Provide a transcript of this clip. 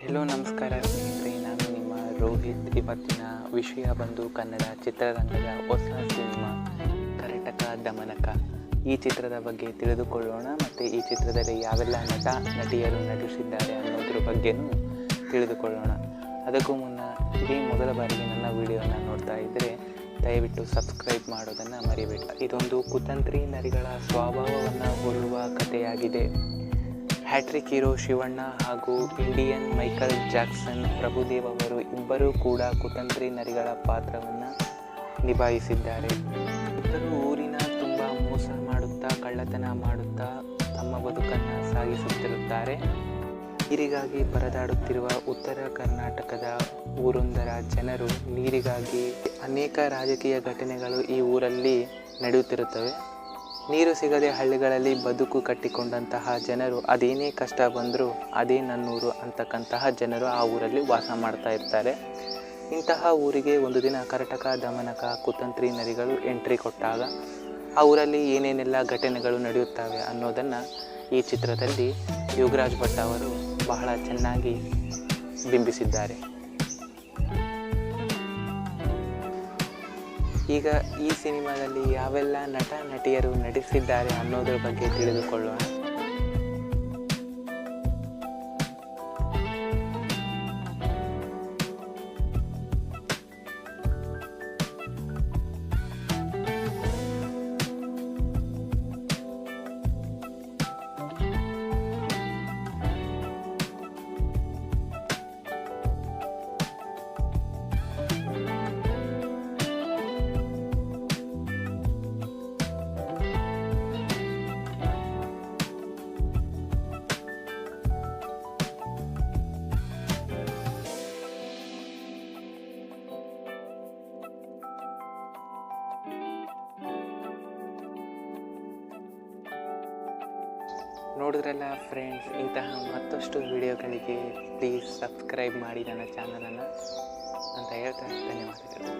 Hello ನಮಸ್ಕಾರ ಸ್ನೇಹಿತರೆ, ನಾನು ನಿಮ್ಮ ರೋಹಿತ್. ಇವತ್ತಿನ ವಿಷಯ ಬಂದು ಕನ್ನಡ ಚಿತ್ರರಂಗದ ಹೊಸ ಸಿನಿಮಾ ಕರಟಕ ದಮನಕ. ಈ ಚಿತ್ರದ ಬಗ್ಗೆ ತಿಳಿದುಕೊಳ್ಳೋಣ ಮತ್ತು ಈ ಚಿತ್ರದಲ್ಲಿ ಯಾವೆಲ್ಲ ನಟ ನಟಿಯರು ನಟಿಸಿದ್ದಾರೆ ಅನ್ನೋದ್ರ ಬಗ್ಗೆನೂ ತಿಳಿದುಕೊಳ್ಳೋಣ. ಅದಕ್ಕೂ ಮುನ್ನ ಇದೇ ಮೊದಲ ಬಾರಿಗೆ ನನ್ನ ವಿಡಿಯೋನ ನೋಡ್ತಾ ಇದ್ದರೆ ದಯವಿಟ್ಟು ಸಬ್ಸ್ಕ್ರೈಬ್ ಮಾಡೋದನ್ನು ಮರಿಬೇಡಿ. ಇದೊಂದು ಕುತಂತ್ರಿ ನರಿಗಳ ಸ್ವಭಾವವನ್ನು ಹೋಲುವ ಕಥೆಯಾಗಿದೆ. ಹ್ಯಾಟ್ರಿಕ್ ಹೀರೋ ಶಿವಣ್ಣ ಹಾಗೂ ಇಂಡಿಯನ್ ಮೈಕಲ್ ಜಾಕ್ಸನ್ ಪ್ರಭುದೇವ್ ಅವರು ಇಬ್ಬರೂ ಕೂಡ ಕುತಂತ್ರಿ ನರಿಗಳ ಪಾತ್ರವನ್ನು ನಿಭಾಯಿಸಿದ್ದಾರೆ. ಇಬ್ಬರು ಊರಿನ ತುಂಬ ಮೋಸ ಮಾಡುತ್ತಾ ಕಳ್ಳತನ ಮಾಡುತ್ತಾ ತಮ್ಮ ಬದುಕನ್ನು ಸಾಗಿಸುತ್ತಿರುತ್ತಾರೆ. ನೀರಿಗಾಗಿ ಪರದಾಡುತ್ತಿರುವ ಉತ್ತರ ಕರ್ನಾಟಕದ ಊರೊಂದರ ಜನರು ನೀರಿಗಾಗಿ ಅನೇಕ ರಾಜಕೀಯ ಘಟನೆಗಳು ಈ ಊರಲ್ಲಿ ನಡೆಯುತ್ತಿರುತ್ತವೆ. ನೀರು ಸಿಗದೆ ಹಳ್ಳಿಗಳಲ್ಲಿ ಬದುಕು ಕಟ್ಟಿಕೊಂಡಂತಹ ಜನರು ಅದೇನೇ ಕಷ್ಟ ಬಂದರೂ ಅದೇ ನನ್ನೂರು ಅಂತಕ್ಕಂತಹ ಜನರು ಆ ಊರಲ್ಲಿ ವಾಸ ಮಾಡ್ತಾ ಇರ್ತಾರೆ. ಇಂತಹ ಊರಿಗೆ ಒಂದು ದಿನ ಕರಟಕ ದಮನಕ ಕುತಂತ್ರಿ ನರಿಗಳು ಎಂಟ್ರಿ ಕೊಟ್ಟಾಗ ಆ ಊರಲ್ಲಿ ಏನೇನೆಲ್ಲ ಘಟನೆಗಳು ನಡೆಯುತ್ತವೆ ಅನ್ನೋದನ್ನು ಈ ಚಿತ್ರದಲ್ಲಿ ಯೋಗರಾಜ್ ಭಟ್ ಅವರು ಬಹಳ ಚೆನ್ನಾಗಿ ಬಿಂಬಿಸಿದ್ದಾರೆ. ಈಗ ಈ ಸಿನಿಮಾದಲ್ಲಿ ಯಾವೆಲ್ಲ ನಟ ನಟಿಯರು ನಟಿಸಿದ್ದಾರೆ ಅನ್ನೋದ್ರ ಬಗ್ಗೆ ತಿಳಿದುಕೊಳ್ಳೋಣ. ನೋಡಿದ್ರಲ್ಲ ಫ್ರೆಂಡ್ಸ್, ಇಂತಹ ಮತ್ತಷ್ಟು ವಿಡಿಯೋಗಳಿಗೆ ಪ್ಲೀಸ್ ಸಬ್ಸ್ಕ್ರೈಬ್ ಮಾಡಿ ನನ್ನ ಚಾನಲನ್ನು ಅಂತ ಹೇಳ್ತಾ ಧನ್ಯವಾದಗಳು.